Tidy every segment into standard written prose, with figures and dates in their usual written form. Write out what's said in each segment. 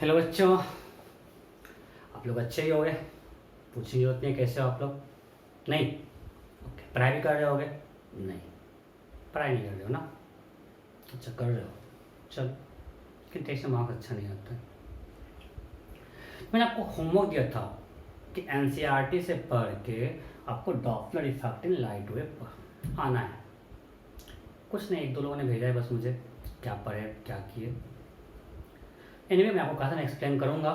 Hello बच्चों, आप लोग अच्छे ही हो गए। पूछने की जरूरत नहीं है कैसे हो आप लोग। नहीं, ओके। पढ़ाई भी कर रहे होगे? नहीं, पढ़ाई नहीं कर रहे हो ना। अच्छा, कर रहे हो, चलो। लेकिन टेस्ट में मार्क्स अच्छा नहीं आता है। मैंने आपको होमवर्क दिया था कि एनसीईआरटी से पढ़ के आपको Doppler effect in light wave आना है। कुछ नहीं, एक दो लोगों ने भेजा है बस मुझे, क्या पढ़े क्या किए। एनीवे, मैं आपको कहा था मैं एक्सप्लेन करूंगा।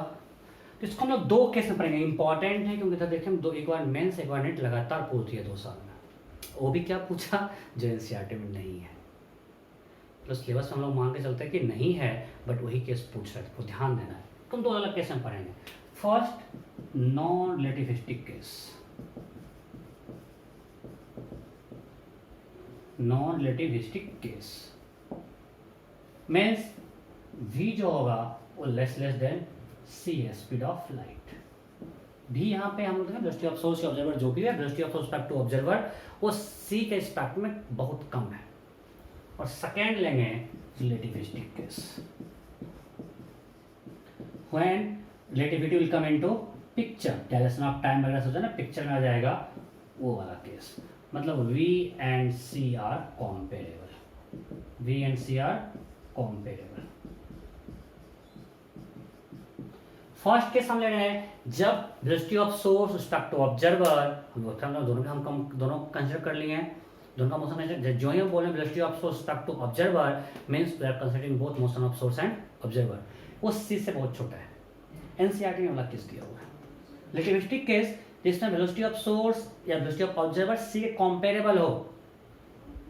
तो इसको हम लोग दो केस में पढ़ेंगे। इंपॉर्टेंट है क्योंकि था देखिए हम दो, एक बार मेंस एक बार नेट लगातार पूछती है 2 साल में। वो भी क्या पूछा जो एनसीईआरटी में नहीं है। प्लस सिलेबस में हम लोग मान के चलते हैं कि नहीं है, बट वही केस पूछ रहे थे, तो ध्यान देना है। तुम दो अलग केस में पढ़ेंगे। First, non relativistic case. Non relativistic case means v जो होगा वो less than c speed of light. भी यहाँ पे हम लोग देखें वेलोसिटी ऑफ सोर्स ऑब्जर्वर जो भी है, velocity of source to observer वो c के रिस्पेक्ट में बहुत कम है। और सेकेंड लेंगे relativistic case, when relativity will come into picture, direction of time वगैरह सोचा ना, पिक्चर में आ जाएगा वो वाला केस। मतलब v and c are comparable, v and c are comparable. First case हम ले रहे हैं जब velocity of source respect to observer, हम दोनों कंसीडर कर लिए हैं, दोनों का मोशन कंसीडर। जो ही हम बोले velocity of source respect to observer means we are considering both motion of source and observer. वो c से बहुत छोटा है। एनसीईआरटी में वाला केस दिया हुआ है। रिलेटिविस्टिक केस जिसमें वेलोसिटी ऑफ सोर्स या वेलोसिटी ऑफ ऑब्जर्वर c के कंपेरेबल हो,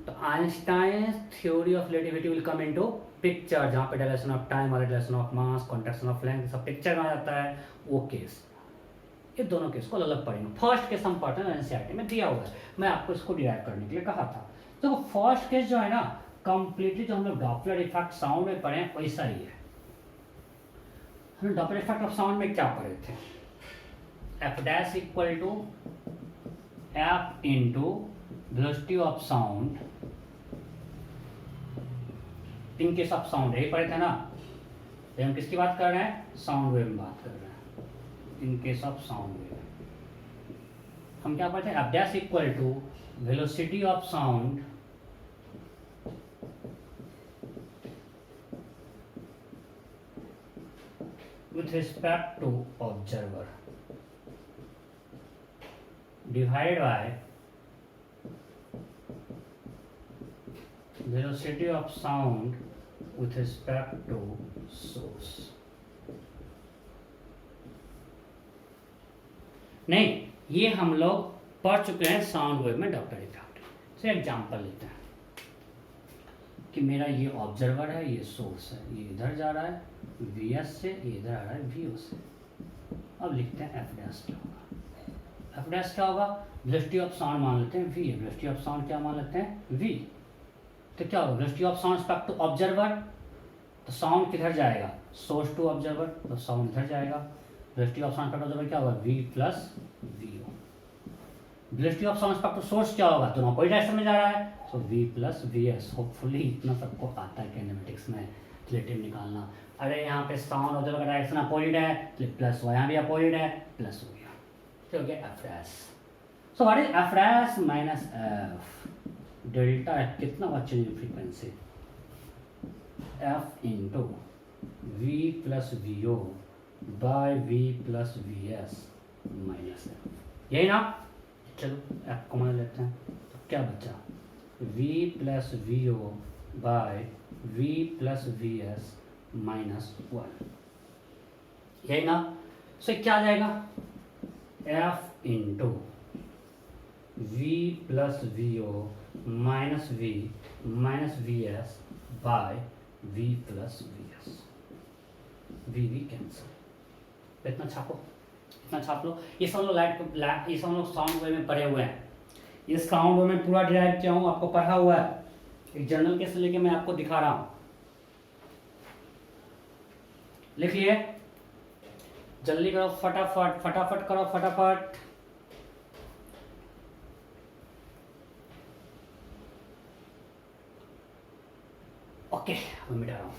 तो Einstein theory of relativity will come into picture, जहाँ पे डायरेक्शन ऑफ टाइम और direction of mass, contraction of length सब पिक्चर में आ जाता है वो केस। ये दोनों केस को अलग पढ़ेंगे। फर्स्ट केस हम पढ़ते हैं एनसीईआरटी में दिया हुआ है, मैं आपको इसको डिराइव करने के लिए कहा था। तो फर्स्ट केस जो है ना, कंप्लीटली जो हम लोग डॉपलर इफेक्ट साउंड में पढ़े वैसा ही है। हम डॉपलर इफेक्ट ऑफ साउंड में क्या पढ़े थे? F dash equal to F into velocity of sound in case of sound, यही पढ़े थे ना। तो हम किसकी बात कर रहे हैं? साउंड वेव में बात कर रहे हैं। In case of sound wave हम क्या पढ़ते हैं? F dash equal to velocity of sound with respect to observer divided by velocity of sound with respect to source। नहीं, ये हम लोग पढ़ चुके हैं साउंड वेव में डॉपलर इफेक्ट से। एग्जांपल लेते हैं कि मेरा ये ऑब्जर्वर है, ये सोर्स है, ये इधर जा रहा है Vs से, ये इधर आ रहा है Vo से। अब लिखते हैं एफ डैश क्या होगा। एफ डैश क्या होगा? वेलोसिटी ऑफ साउंड मान लेते हैं v है, वेलोसिटी ऑफ साउंड क्या मान लेते हैं? v। तो क्या होगा? Velocity of sound respect to observer, तो साउंड किधर जाएगा? सोर्स टू ऑब्जर्वर, तो साउंड इधर जाएगा। Velocity of sound respect to observer क्या होगा? v plus Vo। Velocity of sound respect to source क्या होगा? दोनों कोई डायरेक्शन में जा रहा है, so v plus Vs। Hopefully इतना सबको आता है किनेमेटिक्स में रिलेटिव निकालना। अरे यहाँ पे साउंड ऑब्जर्वर का डायरेक्शन अपोजिट है, तो प्लस हुआ, यहाँ भी अपोजिट है, प्लस हो गया। तो हो गया F dash. So what is F dash minus F? Delta F कितना हुआ change in frequency? F into V plus V O by we plus V S minus F. यही ना? चलो एफ को मान लेते हैं, तो क्या बचा? v plus V O by we plus V S minus 1, यही ना? सो क्या आ जाएगा? f into V plus V O minus we S by we plus we S. V cancel, इतना छापो, इतना छाप लो। ये सब लोग ये सब लोग साउंड वेव में पढ़े हुए हैं। ये साउंड वेव में पूरा डिराइव किया हूँ, आपको पढ़ा हुआ है। एक जर्नल केस लेके मैं आपको दिखा रहा हूँ, लिख लिए? जल्दी करो, फटाफट फटाफट करो, फटाफट। ओके, मैं मिटा रहा हूँ।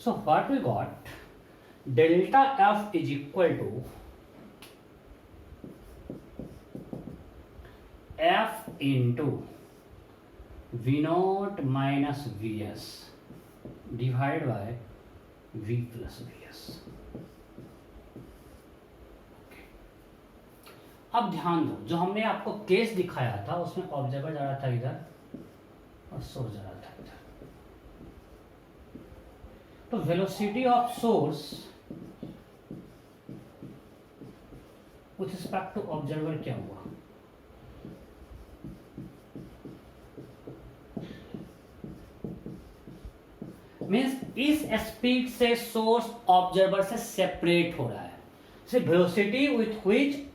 So what we got, delta F is equal to F into V naught minus Vs divided by V plus Vs. अब ध्यान दो, जो हमने आपको केस दिखाया था उसमें ऑब्जर्वर जा रहा था इधर और सोर्स जा रहा था इधर। तो velocity of source with respect to observer क्या हुआ, मीन्स इस स्पीड से सोर्स ऑब्जर्वर से सेपरेट हो रहा है। Velocity with which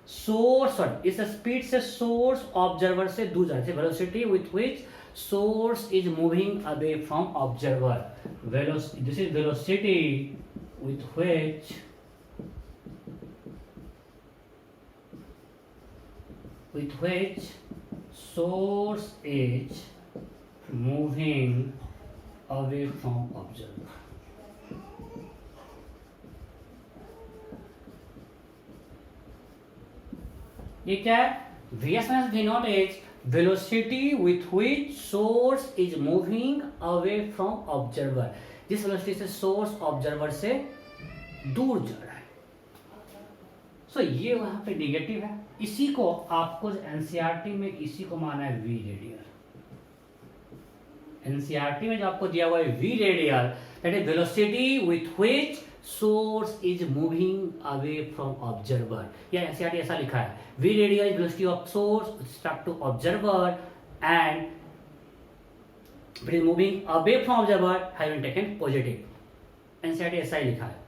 source, sorry, इस स्पीड से सोर्स ऑब्जर्वर से दूर जा रहा है। Velocity with which source is moving away from observer, this is velocity with which source is moving away from observer. ये क्या है? Vs minus V naught is velocity with which source is moving away from observer. जिस velocity से source observer से दूर जा रहा है। सो ये वहां पे निगेटिव है। इसी को आपको एनसीईआरटी में इसी को माना है वी रेडियल। एनसीईआरटी में जो आपको दिया हुआ है V radial, that is velocity with which source is moving away from observer. या एनसीईआरटी ऐसा लिखा है, V radial is velocity of source with respect to observer and it is moving away from observer have been taken positive. NCERT ऐसा ही लिखा है।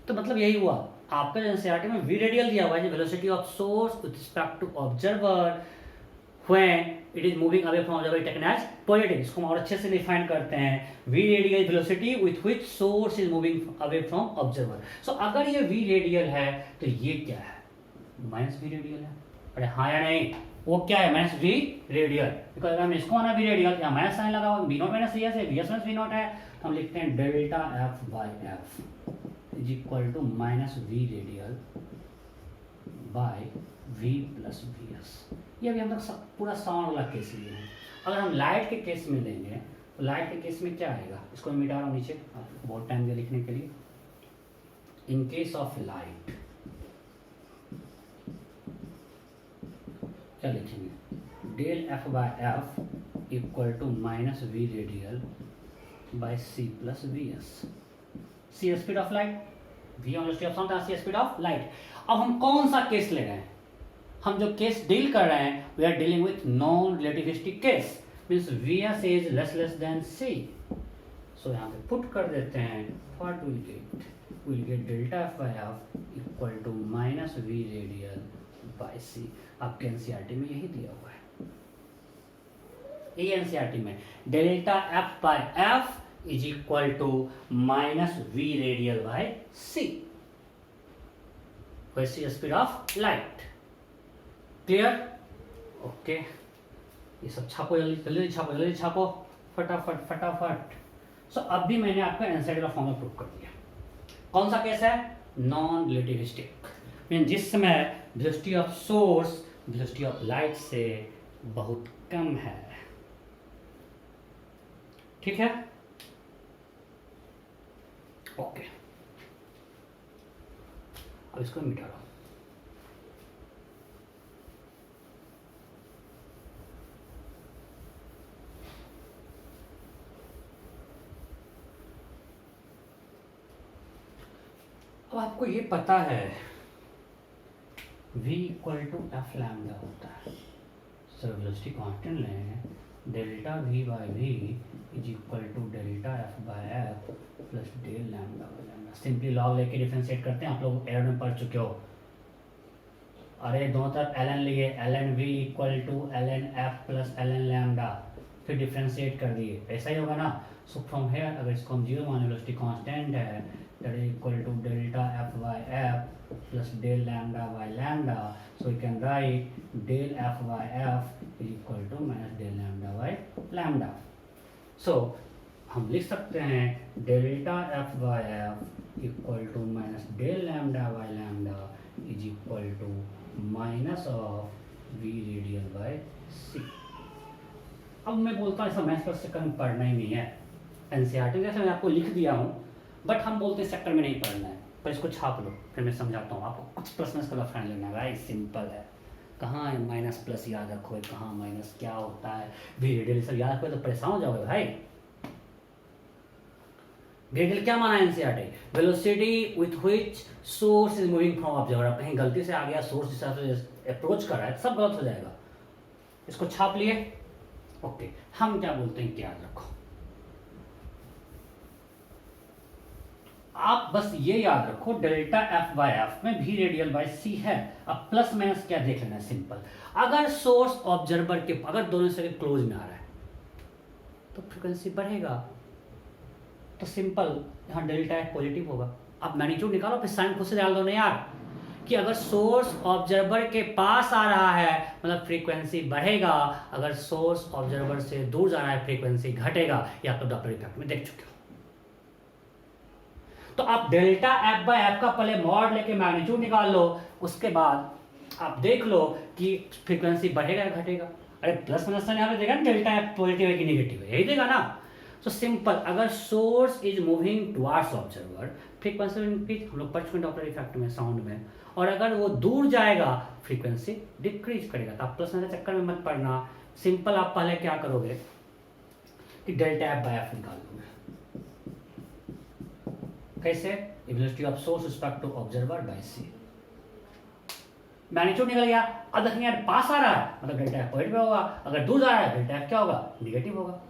तो मतलब यही हुआ, आपका एनसीईआरटी में वी रेडियल दिया हुआ है, velocity of source with respect to observer when it is moving away from observer taken as positive. इसको हम और अच्छे से डिफाइन करते हैं, v radial velocity with which source is moving away from observer. So अगर ये वी रेडियल है तो ये क्या है? माइनस वी रेडियल है। अरे हाँ या नहीं? वो क्या है? Minus we radial. बिकॉज अगर हम इसको आना वी रेडियल, यहाँ माइनस साइन लगा हुआ, v naught minus we s है, v S minus v naught है, हम लिखते हैं delta f by f is equal to minus we radial by we plus we s. ये अभी हम तक पूरा साउंड वाला केस लिए हैं। अगर हम लाइट के केस में लेंगे तो लाइट के केस में क्या आएगा? इसको मिटा रहा हूँ नीचे, बहुत टाइम दिया लिखने के लिए। इन केस ऑफ लाइट क्या लिखेंगे? Del F by F equal to minus we radial by C plus we S. C speed of light, V velocity of sound, C speed of light. अब हम कौन सा केस ले रहे हैं? हम जो केस डील कर रहे हैं, we are dealing with non relativistic case, means v s is less than c. So यहाँ पे पुट कर देते हैं, what will get delta F by F equal to minus we radial by c. आपके NCERT में यही दिया हुआ है। ये एनसीईआरटी में delta F by f is equal to minus we radial by c, वैसी speed of light. Clear? Okay, ये सब छापो, जल्दी छापो, फटाफट। सो अब भी मैंने आपका एनसीईआरटी का फॉर्मूला प्रूव कर दिया। कौन सा केस है? नॉन रिलेटिविस्टिक, मीन जिस समय velocity of source velocity of light से बहुत कम है। ठीक है? ओके, अब इसको मिटा रहा हूं। अब आपको ये पता है v equal to F lambda होता है। सो वेलोसिटी कांस्टेंट लें, delta v by v is equal to delta F by F plus del lambda by lambda. Simply log लेके डिफरेंशिएट करते हैं। आप लोग एरर में पढ़ चुके हो। अरे दोनों तरफ ln लिए, ln v equal to ln f plus ln lambda, फिर डिफरेंशिएट कर दिए, ऐसा ही होगा ना। सो फ्रॉम हेयर अगर इसको हम जीरो मान, वेलोसिटी कांस्टेंट है, that is equal to delta f by f plus del lambda by lambda. So we can write del f by f is equal to minus del lambda by lambda. So हम लिख सकते हैं delta f by f equal to minus del lambda by lambda is equal to minus of v radial by c. अब मैं बोलता हूँ ऐसा maths का चक्कर में पढ़ना ही नहीं है, एनसीईआरटी जैसे मैं आपको लिख दिया हूँ, बट हम बोलते हैं चक्कर में नहीं पढ़ना है, पर इसको छाप लो फिर मैं समझाता हूँ आपको। कुछ प्रश्न इसका फ्रेंड लेना है भाई, सिंपल है। कहाँ है माइनस प्लस याद रखो, कहाँ माइनस क्या होता है, वी रेडियल सब याद रखो तो परेशान हो जाओगे भाई। रेडियल क्या माना है NCERT? Velocity with which source is moving from observer. अब कहीं गलती से आ गया सोर्स जिस तरह से अप्रोच कर रहा है सब गलत हो जाएगा। इसको छाप लिए, ओके। हम क्या बोलते हैं, क्या याद रखो, आप बस ये याद रखो डेल्टा एफ बाई एफ में भी रेडियल बाई सी है। अब प्लस माइनस क्या देख लेना है, सिंपल। अगर सोर्स ऑब्जर्वर के अगर दोनों से क्लोज में आ रहा है तो फ्रीक्वेंसी बढ़ेगा, तो सिंपल यहाँ डेल्टा एफ पॉजिटिव होगा। अब मैग्नीट्यूड निकालो, फिर साइन खुद से डाल दो ना यार, कि अगर सोर्स ऑब्जर्वर के पास आ रहा है मतलब फ्रीक्वेंसी बढ़ेगा, अगर सोर्स ऑब्जर्वर से दूर जा रहा है फ्रीक्वेंसी घटेगा। या तो डॉपलर इफेक्ट में देख चुके हो। तो आप डेल्टा एफ बाई एफ का पहले मॉड लेके मैग्नीट्यूड निकाल लो, उसके बाद आप देख लो कि फ्रीक्वेंसी बढ़ेगा या घटेगा। अरे प्लस माइनस यहाँ पे देगा ना डेल्टा एफ पॉजिटिव है कि नेगेटिव है, यही देगा ना। तो सिंपल, अगर source is moving towards observer frequency increase, हम लोग पढ़ चुके डॉपलर इफेक्ट में साउंड में, और अगर वो दूर जाएगा फ्रीक्वेंसी डिक्रीज करेगा। तो आप प्लस माइनस चक्कर में मत पड़ना, सिंपल आप पहले क्या करोगे कि डेल्टा एफ बाई एफ निकाल लोगे। कैसे? Velocity of source respect to observer by C. Magnitude निकल गया। अब देखिए यार पास आ रहा है मतलब डेल्टा एफ पॉजिटिव होगा, अगर दूर जा रहा है डेल्टा एफ क्या होगा, नेगेटिव होगा।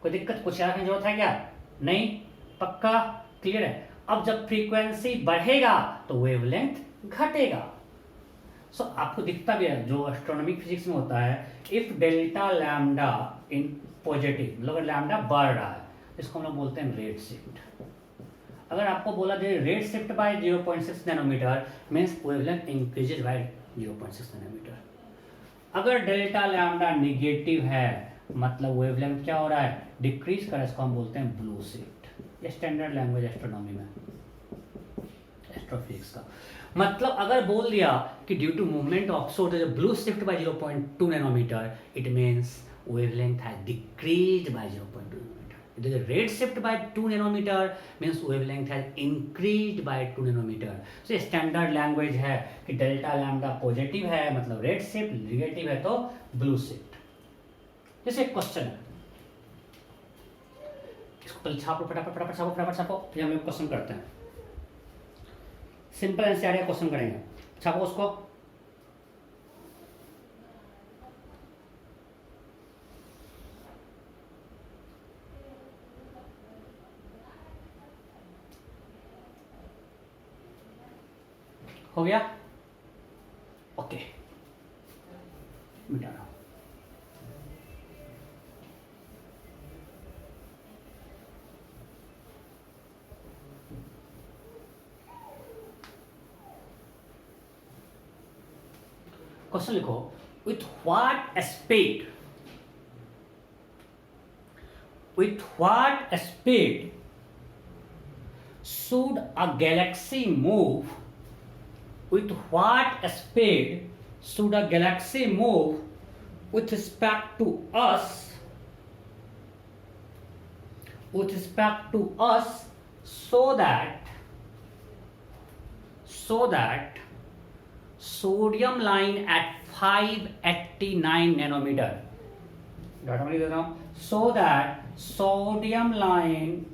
कोई दिक्कत कुछ याद रखने की जरूरत है क्या? नहीं, पक्का क्लियर है। अब जब फ्रीक्वेंसी बढ़ेगा तो वेवलेंथ घटेगा। सो आपको दिखता भी है जो एस्ट्रोनॉमिक फिजिक्स में होता है, if delta lambda in positive मतलब लैम्डा बढ़ रहा है, इसको हम लोग बोलते हैं रेड शिफ्ट। अगर आपको बोला जाए red shift by 0.6 nanometer means wavelength increases by 0.6 nanometer. अगर डेल्टा लैम्डा निगेटिव है मतलब वेवलेंथ क्या हो रहा है, डिक्रीज कर रहा है, इसको हम बोलते हैं ब्लू शिफ्ट। ये स्टैंडर्ड लैंग्वेज एस्ट्रोनॉमी में, एस्ट्रोफिजिक्स का मतलब। अगर बोल दिया कि due to movement of source blue shift by 0.2 nanometer, it means wavelength has decreased by 0.2 nanometer. The rate shift by 2 nanometer means wavelength has increased by 2 nanometer. So standard language है कि delta lambda positive है मतलब red shift, negative है तो blue shift. जैसे एक question है, इसको पहले छापो, फटाफट छापो, फिर हम लोग क्वेश्चन करते हैं। सिंपल एनसीईआरटी क्वेश्चन करेंगे, छापो उसको। हो गया, ओके, मिटा रहा हूं। क्वेश्चन लिखो, with what speed should a galaxy move with what speed should a galaxy move with respect to us so that sodium line at 589 nanometer, data में लिख देता हूं, so that sodium line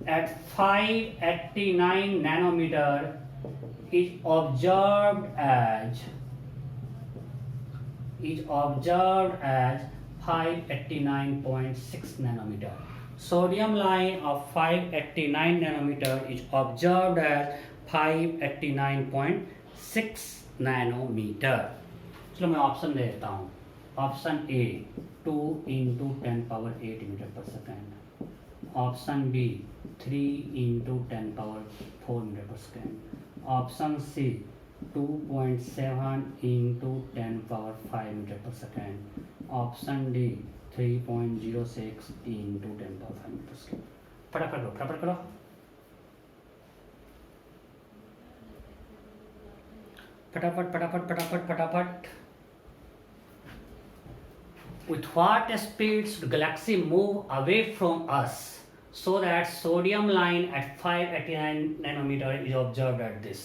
at 589 nanometer is observed as 589.6 nanometer. Sodium line of 589 nanometer is observed as 589.6 nanometer. चलो मैं option दे देता हूँ। Option A 2 into 10 power 8 meter पर second, option B 3 into 10 power 4 meter पर second, option C 2.7 into 10 power 5 meter पर second, option D 3.06 into 10⁵ meters cube. फटाफट करो। फटाफट। With what speed should galaxy move away from us so that sodium line at 589 nanometer is observed at this?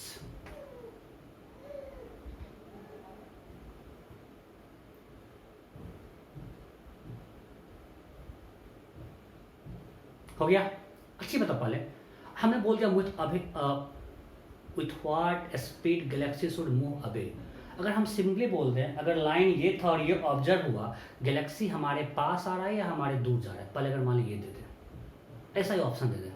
हो गया? अच्छी बताओ पहले। हमने बोल दिया with what speed galaxy should move away। अगर हम सिंपली बोल दें, अगर लाइन ये था और ये ऑब्जर्व हुआ, गैलेक्सी हमारे पास आ रहा है या हमारे दूर जा रहा है, पहले अगर मान लीजिए ये दे दें, ऐसा ही ऑप्शन दे दें।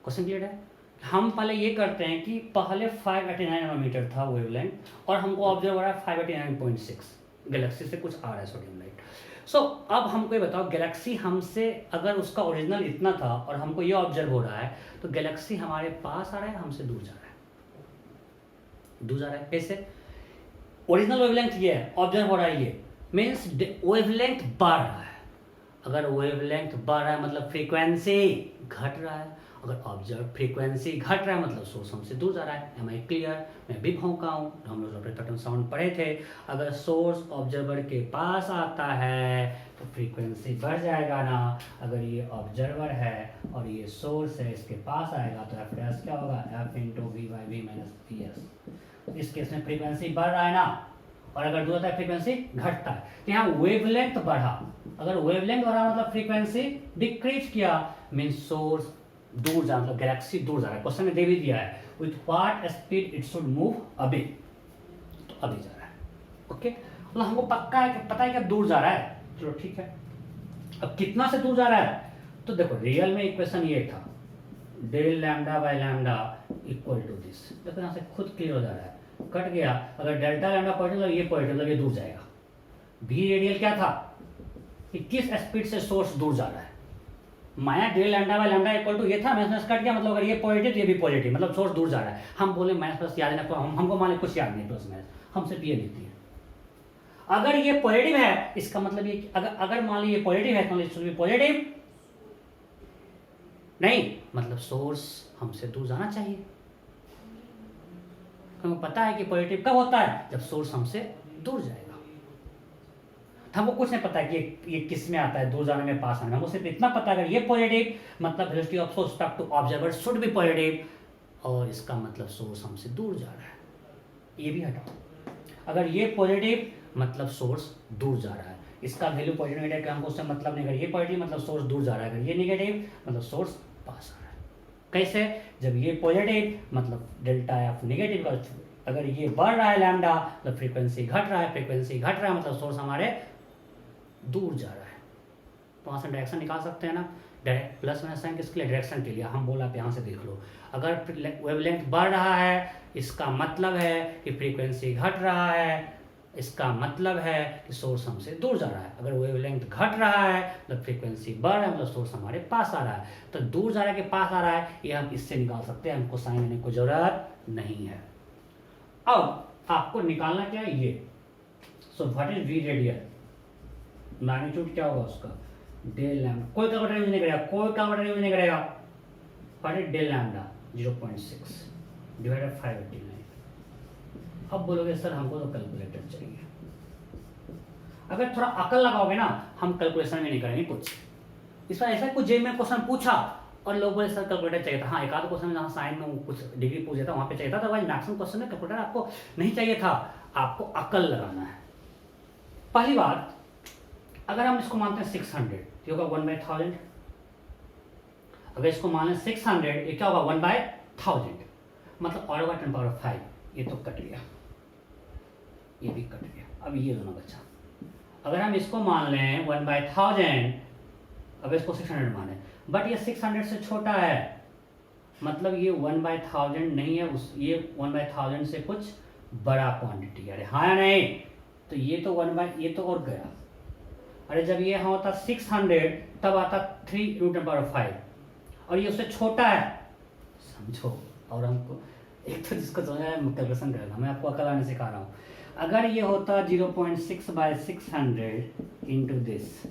क्वेश्चन क्लियर है? हम पहले ये करते हैं कि पहले 589 नैनोमीटर था वेवलेंथ और हमको ऑब्जर्व हो रहा है 589.6, गैलेक्सी से कुछ आ रहा है सोडियम लाइट। सो अब हमको ये बताओ, गैलेक्सी हमसे अगर उसका ओरिजिनल इतना था और हमको ये ऑब्जर्व हो रहा है, तो गैलेक्सी हमारे पास आ रहा है, हमसे दूर जा रहा है? दूर जा रहा है। कैसे? ओरिजिनल वेवलेंथ ये है, ऑब्जर्व हो रहा है ये, मीन्स वेवलेंथ बढ़ रहा है। अगर वेवलेंथ बढ़ रहा है मतलब फ्रीक्वेंसी घट रहा है। अगर ऑब्जर्व फ्रीक्वेंसी घट रहा है मतलब सोर्स हमसे दूर जा रहा है। Am I clear? मैं भी भौंका हूँ, हम लोग पैटर्न साउंड पढ़े थे। अगर सोर्स ऑब्जर्वर के पास आता है तो फ्रीक्वेंसी बढ़ जाएगा ना। अगर ये ऑब्जर्वर है और ये सोर्स है, इसके पास आएगा तो एफ डैश क्या होगा? F into V by V minus P S. इस केस में फ्रीक्वेंसी बढ़ रहा है ना, और अगर दूर होता है फ्रीक्वेंसी घटता है। तो यहाँ वेवलेंथ बढ़ा, अगर वेवलेंथ बढ़ा मतलब फ्रीक्वेंसी डिक्रीज किया, मीन सोर्स दूर जा, मतलब गैलेक्सी दूर जा रहा है। क्वेश्चन में दे भी दिया है with what speed it should move अबे, तो अभी जा रहा है। ओके, मतलब हमको पक्का है कि पता है कि दूर जा रहा है। चलो ठीक है, अब कितना से दूर जा रहा है? तो देखो रियल में इक्वेशन ये था, del lambda by lambda equal to this. देखो यहाँ से खुद क्लियर हो जा रहा है, कट गया। अगर डेल्टा लैम्डा पॉजिटिव ये पॉजिटिव, ये दूर जाएगा। भी रेडियल क्या था कि किस स्पीड से सोर्स दूर जा रहा है, माया del lambda by lambda equal to ये था, माइनस कट गया, मतलब अगर ये पॉजिटिव ये भी पॉजिटिव, मतलब सोर्स दूर जा रहा है। हम बोले माइनस प्लस याद है, हमको मान कुछ याद नहीं, प्लस माइनस हम सिर्फ ये लिखते हैं। अगर ये पॉजिटिव है इसका मतलब ये, अगर मान लीजिए पॉजिटिव है तो पॉजिटिव नहीं, मतलब सोर्स हमसे दूर जाना चाहिए। हमको पता है कि पॉजिटिव कब होता है? जब सोर्स हमसे दूर जाएगा। हमको कुछ नहीं पता है कि ये किस में आता है, दूर जाने में, पास आने में। हमको सिर्फ इतना पता है अगर ये पॉजिटिव मतलब velocity of source respect to observer should be positive, और इसका मतलब सोर्स हमसे दूर जा रहा है। ये भी हटाओ। अगर ये पॉजिटिव मतलब सोर्स दूर जा रहा है, इसका वैल्यू पॉजिटिव नेगेटिव हमको उससे मतलब नहीं। अगर ये पॉजिटिव मतलब सोर्स दूर जा रहा है, अगर ये नेगेटिव मतलब सोर्स पास आ रहा है। कैसे? जब ये पॉजिटिव मतलब डेल्टा एफ नेगेटिव का, अगर ये बढ़ रहा है लैम्डा मतलब फ्रीक्वेंसी घट रहा है, फ्रीक्वेंसी घट रहा है मतलब सोर्स हमारे दूर जा रहा है। तो वहाँ से डायरेक्शन निकाल सकते हैं ना, डायरेक्ट प्लस माइनस साइन किसके लिए? डायरेक्शन के लिए। हम बोला आप यहाँ से देख लो, अगर वेवलेंथ बढ़ रहा है इसका मतलब है कि फ्रीक्वेंसी घट रहा है, इसका मतलब है कि सोर्स हमसे दूर जा रहा है। अगर वेवलेंथ घट रहा है मतलब फ्रीक्वेंसी बढ़ रहा है मतलब सोर्स हमारे पास आ रहा है। तो दूर जा रहा है कि पास आ रहा है, ये हम इससे निकाल सकते हैं, हमको साइन लेने की जरूरत नहीं है। अब आपको निकालना क्या है? ये। So what is V radial? Magnitude क्या होगा उसका? Del lambda. कोई कैलकुलेटर यूज नहीं करेगा, कोई कैलकुलेटर यूज नहीं करेगा। What is del lambda? 0.6 divided 589। अब बोलोगे सर हमको तो कैलकुलेटर चाहिए। अगर थोड़ा अकल लगाओगे ना, हम कैलकुलेशन में नहीं करेंगे कुछ। इस बार ऐसा कुछ जेब में क्वेश्चन पूछा और लोग बोले सर कैलकुलेटर चाहिए था। हाँ, एक आध क्वेश्चन में जहाँ साइन में कुछ डिग्री पूछ देता वहाँ पे चाहिए था, तो भाई मैक्सिमम क्वेश्चन में कैलकुलेटर आपको नहीं चाहिए था। आपको अकल लगाना है। पहली बात, अगर हम इसको मानते हैं 600, ये होगा 1/1000। अगर इसको मान लें 600, ये क्या होगा? 1/1000, मतलब और होगा 10⁵। ये तो कट गया, ये भी कट गया। अब ये दोनों बचा। अगर हम इसको मान लें 1/1000, अब इसको 600 माने, बट ये 600 से छोटा है, मतलब ये 1/1000 नहीं है, ये 1/1000 से कुछ बड़ा क्वांटिटी। अरे हाँ या नहीं? तो ये तो ये तो और गया। अरे जब ये होता 600 तब आता 3√10⁵, और ये उससे छोटा है, समझो। और हमको एक तो जिसको समझना है कैलकुलेशन करेगा, मैं आपको अकल आने सिखा रहा हूँ। अगर ये होता 0.6/600 इंटू दिस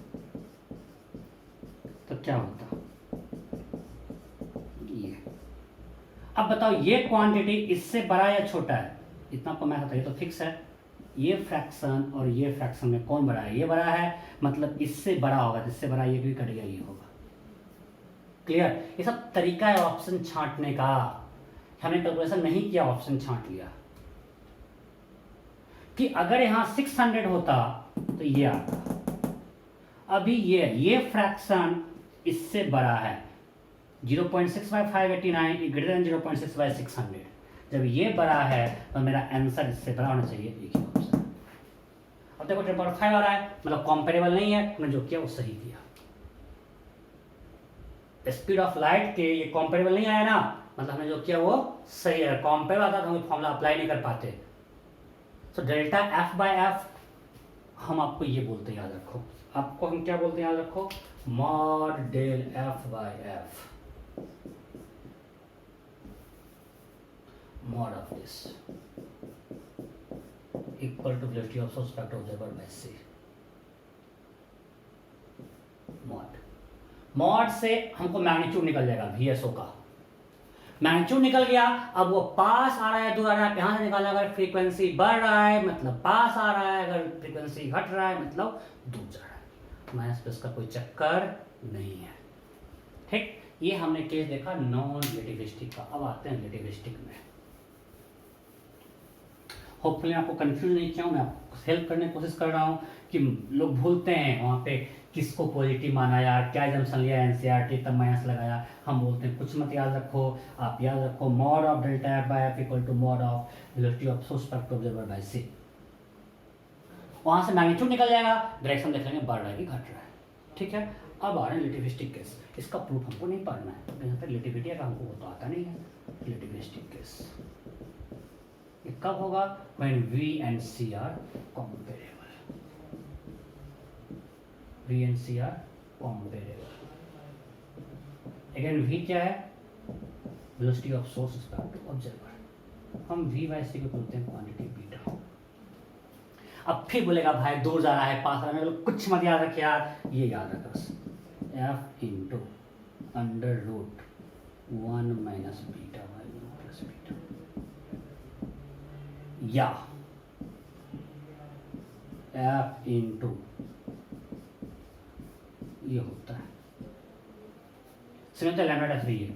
तो क्या होता ये। अब बताओ ये क्वांटिटी इससे बड़ा या छोटा है? इतना आपको मैं बताइए तो फिक्स है। ये फ्रैक्शन और ये फ्रैक्शन में कौन बड़ा है? ये बड़ा है, मतलब इससे बड़ा होगा, जिससे बड़ा ये भी कटेगा, ये होगा। क्लियर? ये सब तरीका है ऑप्शन छांटने का। हमने कैलकुलेशन नहीं किया, ऑप्शन छांट लिया कि अगर यहां 600 होता तो ये आता। अभी ये फ्रैक्शन इससे बड़ा है, 0.6/589 ग्रेटर देन 0.6/600। जब ये बड़ा है तो मेरा आंसर इससे बड़ा होना चाहिए, एक ही ऑप्शन। अब देखो 3.5 आ रहा है, मतलब कंपेरेबल नहीं है, हमने जो किया वो सही किया। स्पीड ऑफ लाइट के ये कंपेरेबल नहीं आया ना, मतलब हमने जो किया वो सही है। कंपेरेबल आता तो हम फॉर्मूला अप्लाई नहीं कर पाते। सो डेल्टा F/F हम आपको ये बोलते हैं, याद रखो। आपको हम क्या बोलते हैं, याद रखो, mod del F/F, mod of this equal to velocity of source factor observer by c। Mod से हमको मैग्नीट्यूड निकल जाएगा, VSO का मैग्नीट्यूड निकल गया। अब वो पास आ रहा है, दूर आ रहा है, यहां से निकाला। अगर फ्रीक्वेंसी बढ़ रहा है मतलब पास आ रहा है, अगर फ्रीक्वेंसी घट रहा है मतलब दूर जा रहा है। माइनस प्लस का कोई चक्कर नहीं है। ठीक, ये हमने केस देखा नॉन रिलेटिविस्टिक का। अब आते हैं रिलेटिविस्टिक में। होपफुली आपको कंफ्यूज नहीं किया हूं, मैं आपको हेल्प करने की कोशिश कर रहा हूं कि लोग भूलते हैं वहां पे किसको पॉजिटिव माना यार, क्या जंक्शन लिया एनसीईआरटी तब माइनस लगाया। हम बोलते हैं कुछ मत याद रखो, आप याद रखो mod of delta F/F equal to mod of velocity of source factor observer by c। वहां से मैग्नीट्यूड निकल जाएगा, डायरेक्शन देख लेंगे बढ़ रहा है कि घट रहा है। ठीक है, अब आ रहे हैं रिलेटिविस्टिक केस। इसका प्रूफ हमको नहीं पढ़ना है, यहाँ पे रिलेटिविटी का हमको वो तो आता नहीं है। रिलेटिविस्टिक केस ये कब होगा? When V and C are comparable। V and C are comparable। Again V क्या है? Velocity of source respect to observer. हम V/C को बोलते हैं क्वांटिटी बीटा। अब फिर बोलेगा भाई दूर जा रहा है पास आ रहा है, कुछ मत याद रख यार, ये याद रख बस, F into under root 1 minus beta by plus beta, या F इंटू ये होता है समझते लैम्डा f3 है।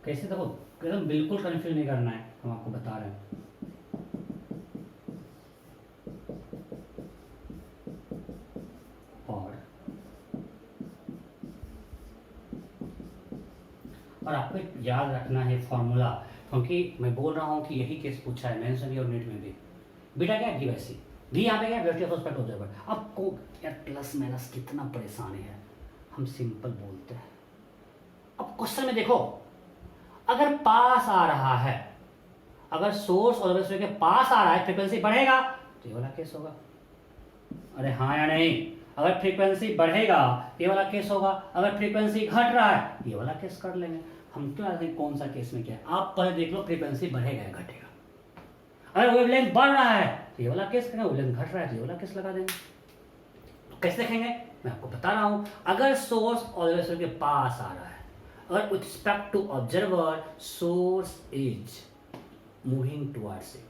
कैसे देखो, एकदम बिल्कुल कंफ्यूज नहीं करना है, हम आपको बता रहे हैं। और आपको याद रखना है फॉर्मूला, क्योंकि मैं बोल रहा हूँ कि यही केस पूछा है मेंस में और नीट में भी। बीटा क्या है? V/C। V यहाँ पे क्या है? Velocity of respect observer. अब को यार प्लस माइनस कितना परेशानी है, हम सिंपल बोलते हैं। अब क्वेश्चन में देखो, अगर पास आ रहा है, अगर सोर्स और ऑब्जर्वर के पास आ रहा है, फ्रीक्वेंसी बढ़ेगा तो ये वाला केस होगा। अरे हाँ या नहीं? अगर फ्रीक्वेंसी बढ़ेगा ये वाला केस होगा, अगर फ्रीक्वेंसी घट रहा है ये वाला केस कर लेंगे। हम क्यों आते हैं कौन सा केस में क्या है? आप पहले देख लो फ्रीक्वेंसी बढ़ेगा या घटेगा। अगर वेवलेंथ बढ़ रहा है तो ये वाला केस करेंगे, वेवलेंथ घट रहा है तो ये वाला केस लगा देंगे। तो कैसे देखेंगे मैं आपको बता रहा हूं। अगर सोर्स ऑब्जर्वर के पास आ रहा है, अगर with respect to observer source is moving towards it,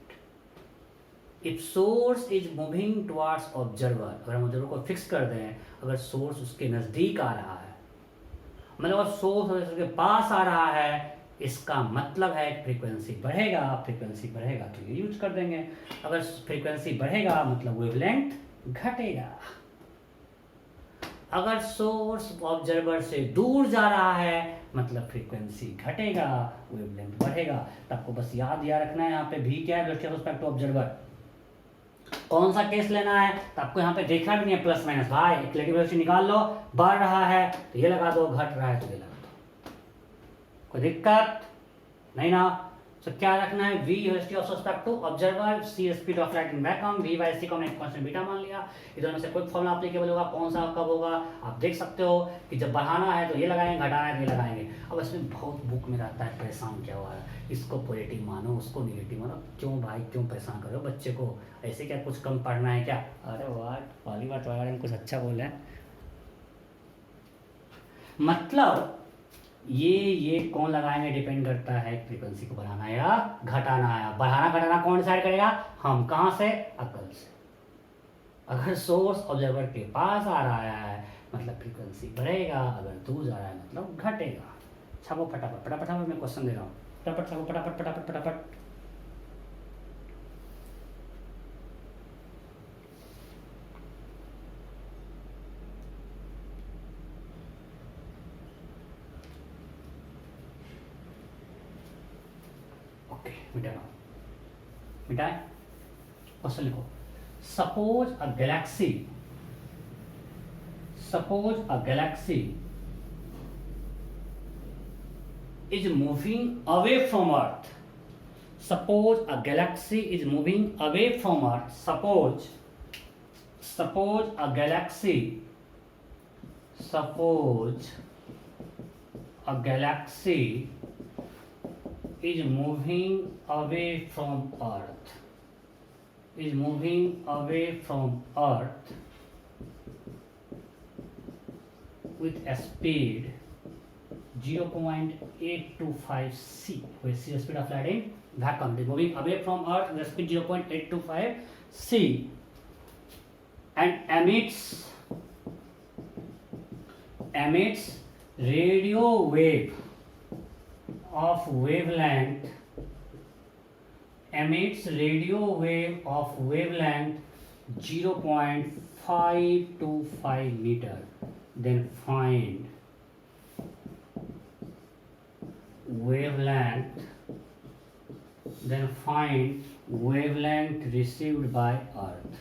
if source is moving towards observer, अगर हम ऑब्जर्वर को फिक्स कर दें, अगर सोर्स उसके नजदीक आ रहा है, मतलब अगर सोर्स ऑब्जर्वर के पास आ रहा है, इसका मतलब है फ्रीक्वेंसी बढ़ेगा। फ्रीक्वेंसी बढ़ेगा तो ये यूज कर देंगे। अगर फ्रीक्वेंसी बढ़ेगा मतलब वेवलेंथ घटेगा। अगर सोर्स ऑब्जर्वर से दूर जा रहा है मतलब फ्रीक्वेंसी घटेगा, वेवलेंथ बढ़ेगा। तो आपको बस याद रखना है, यहाँ पे भी क्या है? Velocity of respect to observer. कौन सा केस लेना है तो आपको यहाँ पे देखना भी नहीं है प्लस माइनस। भाई एक वेलोसिटी निकाल लो, बढ़ रहा है तो ये लगा दो, घट रहा है तो ये लगा दो, कोई दिक्कत नहीं ना। तो क्या रखना है, v velocity of suspect to observer, c speed of light in vacuum, v by c को हमने कांस्टेंट बीटा मान लिया। इधर में से कोई फॉर्मूला एप्लीकेबल होगा, कौन सा कब होगा आप देख सकते हो कि जब बढ़ाना है तो ये लगाएंगे, घटाना है तो ये लगाएंगे। अब इसमें बहुत बुक में रहता है परेशान क्या हुआ है, इसको पॉजिटिव मानो उसको निगेटिव मानो, क्यों भाई क्यों परेशान करो बच्चे को, ऐसे क्या कुछ कम पढ़ना है क्या? अरे वाह, पहली बार तुम्हारे बारे में कुछ अच्छा बोले हैं। मतलब ये कौन लगाएंगे डिपेंड करता है फ्रीक्वेंसी को बढ़ाना या घटाना है। बढ़ाना घटाना कौन डिसाइड करेगा, हम। कहाँ से, अकल से। अगर सोर्स ऑब्जर्वर के पास आ रहा है मतलब फ्रीक्वेंसी बढ़ेगा, अगर दूर जा रहा है मतलब घटेगा। छापो फटाफट फटाफट फटाफट, मैं क्वेश्चन दे रहा हूँ, फटाफट छापो फटाफट फटाफट फटाफट। मिटा रहा हूं, मिटाए। क्वेश्चन लिखो, suppose a Galaxy is moving away from Earth. Suppose a galaxy is moving away from Earth. Suppose a galaxy is moving away from Earth. With a speed 0.825 c, where c is the speed of light in vacuum. It is moving away from Earth with a speed 0.825 c and emits radio wave of wavelength 0.525 meter. Then find wavelength received by Earth.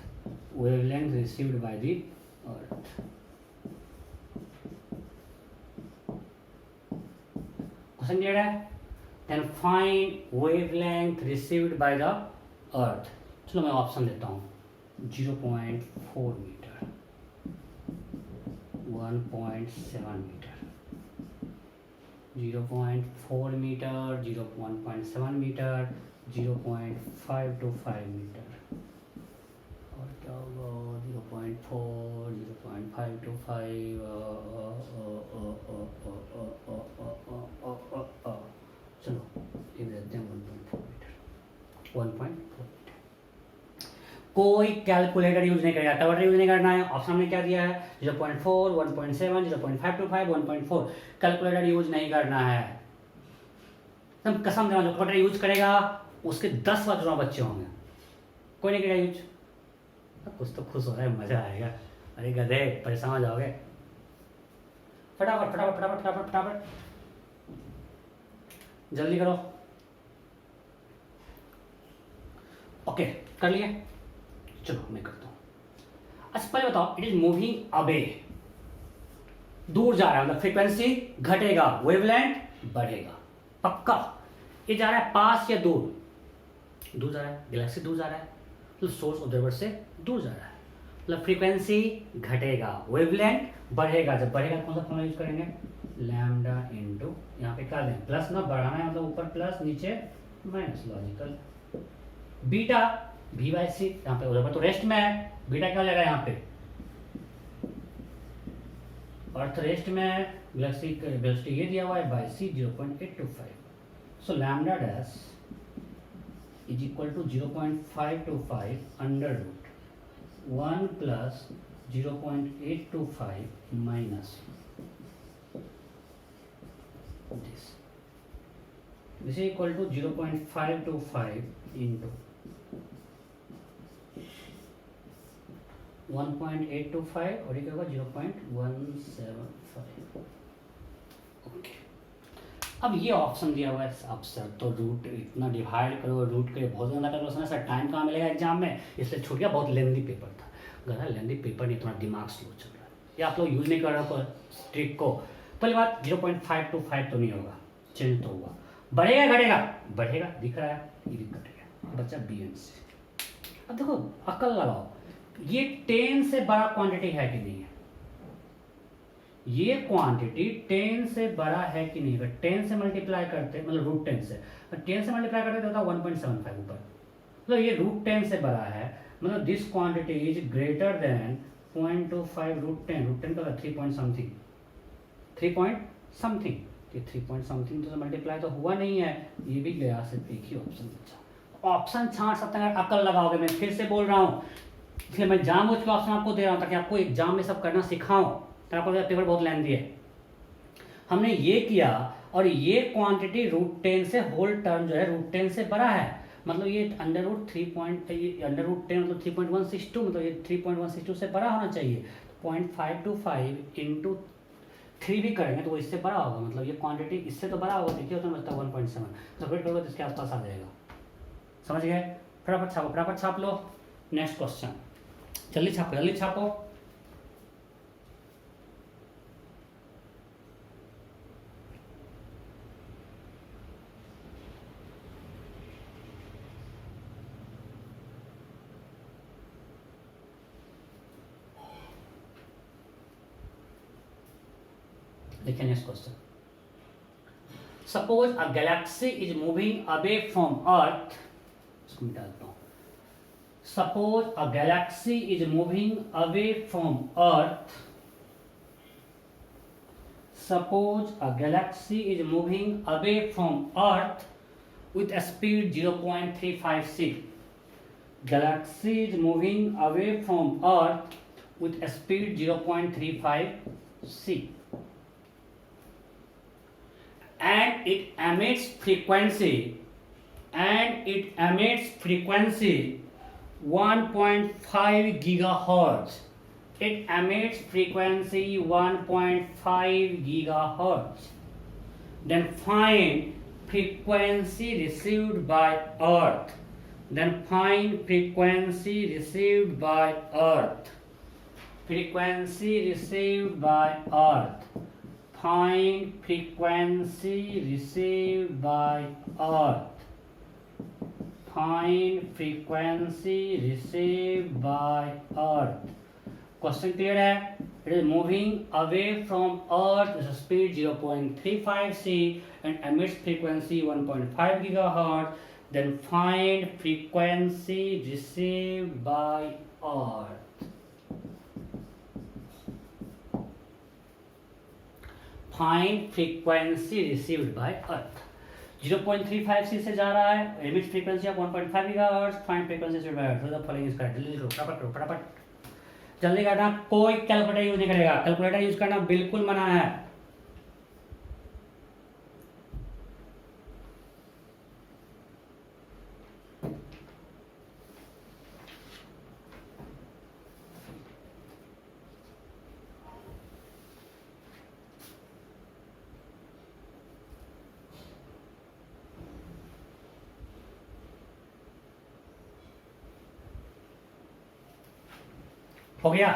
Question clear है? Then find wavelength received by the Earth. चलो मैं option देता हूँ, 0.4 meter, 1.7 meter, 0.4 meter, 1.7 meter, 0.525 meter, और क्या होगा 0.4, 0.525, चलो ये देते हैं 1.4 मीटर, 1.4 मीटर। कोई कैलकुलेटर यूज नहीं करेगा, टवर यूज नहीं करना है। ऑप्शन में क्या दिया है, 0.4, 1.7, 0.525, 1.4। कैलकुलेटर यूज नहीं करना है, तुम कसम देना। जो कैलकुलेटर यूज करेगा उसके 10 बार बच्चे होंगे, कोई नहीं करेगा यूज। कुछ तो खुश हो रहा है, मजा आएगा। अरे गधे, परेशान हो जाओगे। फटाफट फटाफट फटाफट फटाफट फटाफट जल्दी करो। ओके, कर लिए? चलो मैं करता हूं। अच्छा पहले बताओ, इट इज मूविंग अवे, दूर जा रहा है मतलब फ्रीक्वेंसी घटेगा, वेवलेंथ बढ़ेगा, पक्का। ये जा रहा है पास या दूर? दूर जा रहा है, गैलेक्सी दूर जा रहा है, तो सोर्स ऑब्जर्वर से दूर जा रहा है, मतलब फ्रीक्वेंसी घटेगा, वेवलेंथ बढ़ेगा। जब बढ़ेगा कौन सा फॉर्मूला यूज करेंगे, लैम्डा इनटू, यहाँ पे क्या दें प्लस, ना बढ़ाना है मतलब ऊपर प्लस नीचे minus, logical. Beta v by c, यहाँ पे ऑब्जर्वर तो रेस्ट में है, बीटा क्या लगा यहाँ पे, अर्थ रेस्ट में है, गैलेक्सी वेलोसिटी ये दिया हुआ है by C 0.825। So lambda dash is equal to 0.525 under root 1 plus 0.825 minus this is equal to 0.525 into 1.825 और ये क्या होगा 0.175। ओके, अब ये ऑप्शन दिया हुआ है। अब सर तो रूट इतना डिवाइड करो, रूट के बहुत ज़्यादा करो सर, टाइम कहाँ मिलेगा एग्जाम में, इसलिए छूट गया। बहुत लेंदी पेपर था, गधा लेंदी पेपर नहीं, तुम्हारा दिमाग स्लो चल रहा है, ये आप लोग यूज नहीं कर रहे हो ट्रिक को। पहली बात 0.525 तो नहीं होगा, चेंज तो हुआ। बढ़ेगा घटेगा, बढ़ेगा दिख रहा है, ये भी घट गया, बच्चा बी एंड सी। अब देखो अकल लगाओ, ये 10 से बड़ा क्वांटिटी है कि नहीं है, ये क्वांटिटी 10 से बड़ा है कि नहीं। अगर 10 से मल्टीप्लाई करते मतलब रूट 10 से, 10 से मल्टीप्लाई करते तो होता 1.75 ऊपर, मतलब ये रूट 10 से बड़ा है, मतलब this quantity is greater than 0.25 root 10, root 10 का 3 पॉइंट समथिंग, 3 पॉइंट समथिंग, ये 3 पॉइंट समथिंग तो मल्टीप्लाई तो हुआ नहीं है, ये भी गया सिर्फ एक ही ऑप्शन बचा। ऑप्शन छांट सकते हैं, अकल लगाओगे। मैं फिर से बोल रहा हूँ, इसलिए मैं जानबूझ के ऑप्शन आपको दे रहा हूँ ताकि आपको एग्जाम में सब करना सिखाऊं, तो आपको पेपर बहुत लेंथी है। हमने ये किया और ये क्वांटिटी रूट 10 से होल टर्म जो है रूट 10 से बड़ा है, मतलब ये under root 3 point, under root 10 मतलब 3.162, मतलब ये 3.162 से बड़ा होना चाहिए। 0.525 इंटू 3 भी करेंगे तो वो इससे बड़ा होगा, मतलब ये क्वांटिटी इससे तो बड़ा होगा, देखिए तो मतलब 1.7, तो फिर करोगे तो इसके आसपास आ जाएगा। समझ गए? फटाफट छापो, फटाफट छाप लो। नेक्स्ट क्वेश्चन, जल्दी छापो, जल्दी छापो। देखिए next question, suppose a galaxy is moving away from Earth, इसको मिटाता हूं। Suppose a galaxy is moving away from Earth, suppose a galaxy is moving away from earth with a speed 0.356, galaxy is moving away from earth with a speed 0.35c, and it emits frequency 1.5 gigahertz. It emits frequency 1.5 gigahertz. Then find frequency received by Earth. Then find frequency received by Earth. Frequency received by Earth. Find frequency received by Earth. Find frequency received by Earth. Question clear है? It is moving away from Earth with speed 0.35c and emits frequency 1.5 gigahertz, then find frequency received by Earth. Find frequency received by Earth. 0.35c से जा रहा है, emits frequency of 1.5 gigahertz, find frequency received by Earth. The following is correct. जल्दी करो, फटाफट करो, फटाफट जल्दी करना। कोई कैलकुलेटर यूज नहीं करेगा, कैलकुलेटर यूज करना बिल्कुल मना है। हो गया?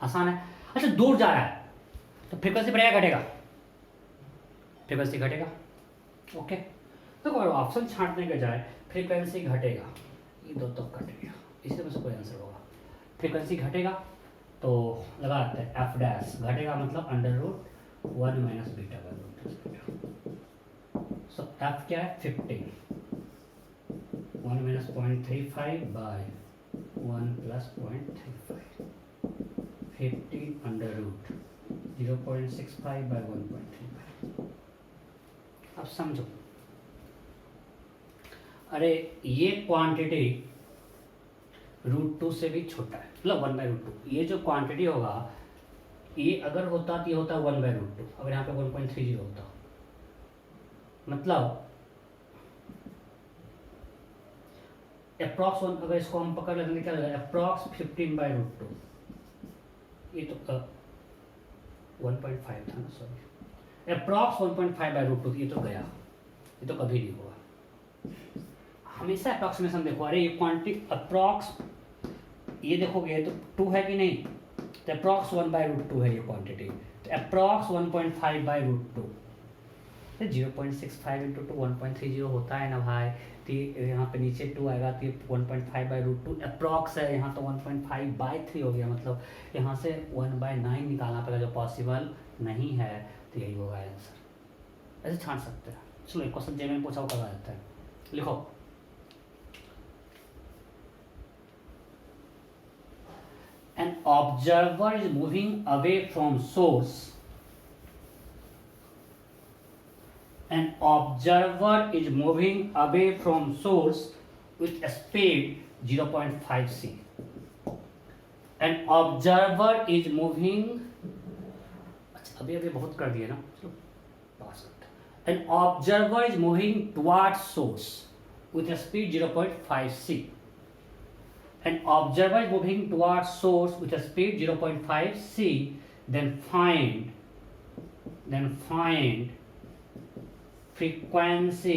आसान है। अच्छा दूर जा रहा है तो फ्रीक्वेंसी बढ़ेगा घटेगा? फ्रीक्वेंसी घटेगा। ओके, तो ऑप्शन छांटने के जाए फ्रीक्वेंसी घटेगा, ये दो तो कट गया, इससे मुझे कोई आंसर होगा। फ्रीक्वेंसी घटेगा तो लगाते हैं एफ डैश, घटेगा मतलब under root 1 minus beta by root. So F क्या है? 15, 1 minus 0.35 by 1 plus 0.35, 15 under root 0.65 by 1.35। अब समझो, अरे ये क्वांटिटी √2 से भी छोटा है, मतलब 1/√2। ये जो क्वांटिटी होगा ये अगर होता तो ये होता 1/√2, अगर यहाँ पे 1.30 होता, मतलब अप्रॉक्स अगर इसको हम पकड़ लेंगे क्या लगेगा? अप्रॉक्स 15/√2, ये तो 1.5 था ना, सॉरी, अप्रॉक्स 1.5/√2, ये तो गया, ये तो कभी नहीं होगा। हमेशा अप्रॉक्सीमेशन देखो। अरे ये क्वांटिटी अप्रॉक्स, ये देखोगे तो 2 है कि नहीं, तो अप्रॉक्स 1/√2 है ये क्वांटिटी, तो अप्रॉक्स 1.5/√2, तो 0.65 इंटू 2 1.30 होता है ना भाई। तो यहाँ पे नीचे 2 आएगा तो ये 1.5/√2 अप्रॉक्स है, यहाँ तो 1.5/3 हो गया, मतलब यहाँ से 1/9 निकालना पड़ेगा जो पॉसिबल नहीं है। तो यही होगा आंसर, ऐसे छांट सकते हैं। चलो एक क्वेश्चन जे में पूछा करवा देते हैं, लिखो an observer is moving away from source. An observer is moving away from source with a speed 0.5 c. An observer is moving, अच्छा अभी बहुत कर दिया ना, चलो पास करते हैं। An observer is moving towards source with a speed 0.5 c. An observer is moving towards source with a speed 0.5 c. Then find frequency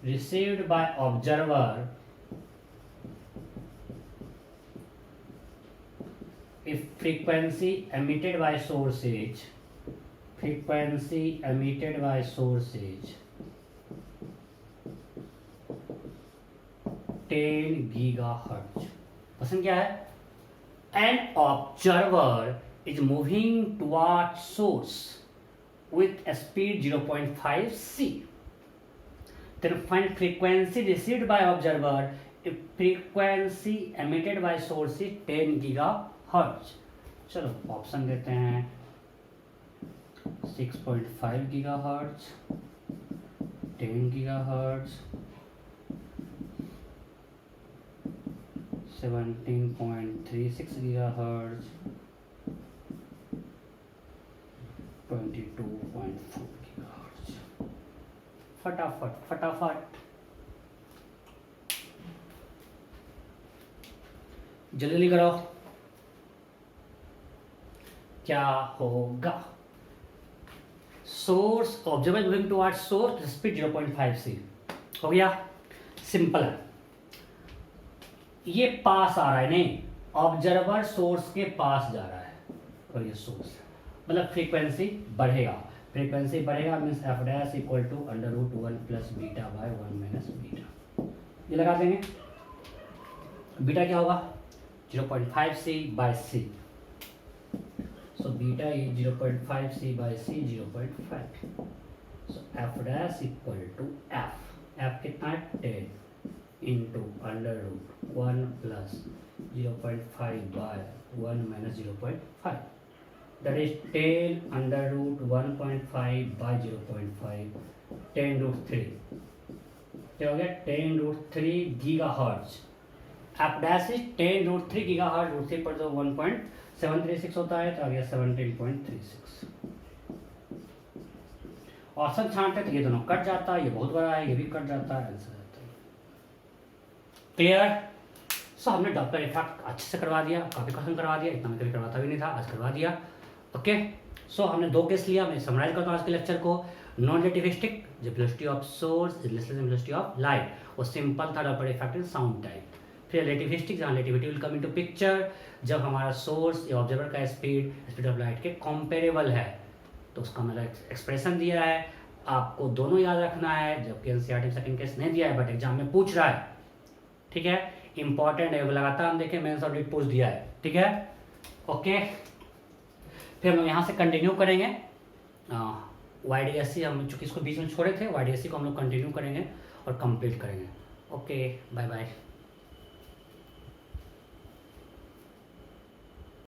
received by observer if frequency emitted by source is 10 GHz। Question क्या है? An observer is moving towards source with a speed 0.5 c. Then find frequency received by observer if frequency emitted by source is 10 GHz। चलो option देते हैं 6.5 GHz, 10 GHz, 17.36 GHz, 22.4 GHz। फटाफट जल्दी करो, क्या होगा? Source observer moving towards source speed 0.5 c हो गया, सिंपल है। ये पास आ रहा है, नहीं ऑब्जर्वर सोर्स के पास जा रहा है और ये सोर्स मतलब फ्रीक्वेंसी बढ़ेगा। फ्रीक्वेंसी बढ़ेगा means F dash equal to √1 plus beta by 1 minus beta. ये लगा देंगे, बीटा क्या होगा 0.5 c by c। So beta is 0.5 c by c 0.5। So F dash equal to F कितना है 10 into √1 plus 0.5 by 1 minus 0.5 that is 10 √1.5 by 0.5 10√3 क्या हो गया 10√3 GHz। F dash is 10√3 GHz, √3 पर जो 1.736 होता है तो आ गया 17.36। औसत छांटते तो ये दोनों कट जाता है, ये बहुत बड़ा है, ये भी कट जाता है, आंसर आता है। क्लियर? सो हमने डॉपलर इफेक्ट अच्छे से करवा दिया, काफी क्वेश्चन करवा दिया, इतना मैं कभी करवाता भी नहीं था, आज करवा दिया। ओके सो हमने 2 केस लिया, मैं समराइज करता हूँ आज के लेक्चर को। नॉन रिलेटिविस्टिक जो velocity of source is less then velocity of light, वो सिंपल था Doppler effect in sound type. फिर रिलेटिविस्टिक जहाँ relativity will come into picture, जब हमारा सोर्स या ऑब्जर्वर का स्पीड ऑफ लाइट के कंपेरेबल है, तो उसका मतलब एक्सप्रेशन दिया है, आपको दोनों याद रखना है, जबकि एनसीईआरटी सेकंड केस नहीं दिया है बट एग्जाम में पूछ रहा है। ठीक है, इंपॉर्टेंट है, लगातार हम देखें मेंस और पूछ दिया है। ठीक है, ओके फिर हम यहाँ से कंटिन्यू करेंगे YDSC, हम चूँकि इसको बीच में छोड़े थे, YDSC को हम लोग कंटिन्यू करेंगे और कंप्लीट करेंगे। Okay bye bye.